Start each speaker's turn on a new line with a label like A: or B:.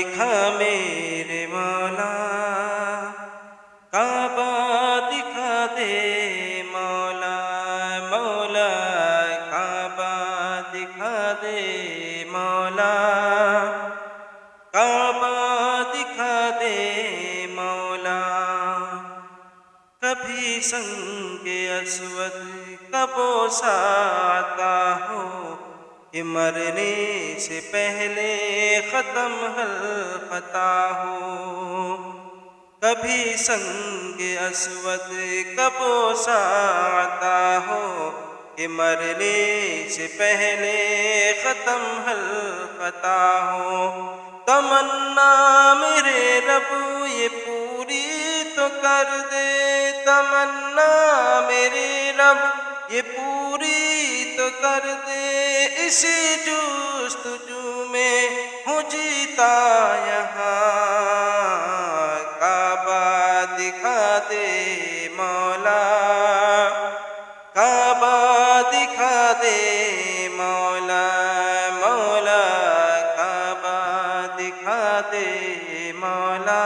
A: दिखा मेरे मौला, काबा दिखा दे मौला, मौला काबा दिखा दे मौला, काबा दिखा दे मौला। कभी संगे अस्वद कबो साता हो, कि मरने से पहले ख़त्म हल ख़ता हो। कभी संगे अस्वद कबो साता हो, कि मरने से पहले ख़त्म हल ख़ता हो। तमन्ना मेरे रब ये पूरी तो कर दे, तमन्ना मेरे रब ये पूरी तो कर दे। इसी जुस्तजू में हूँ जीता यहाँ, काबा दिखा दे मौला, काबा दिखा दे मौला, मौला काबा दिखा दे मौला।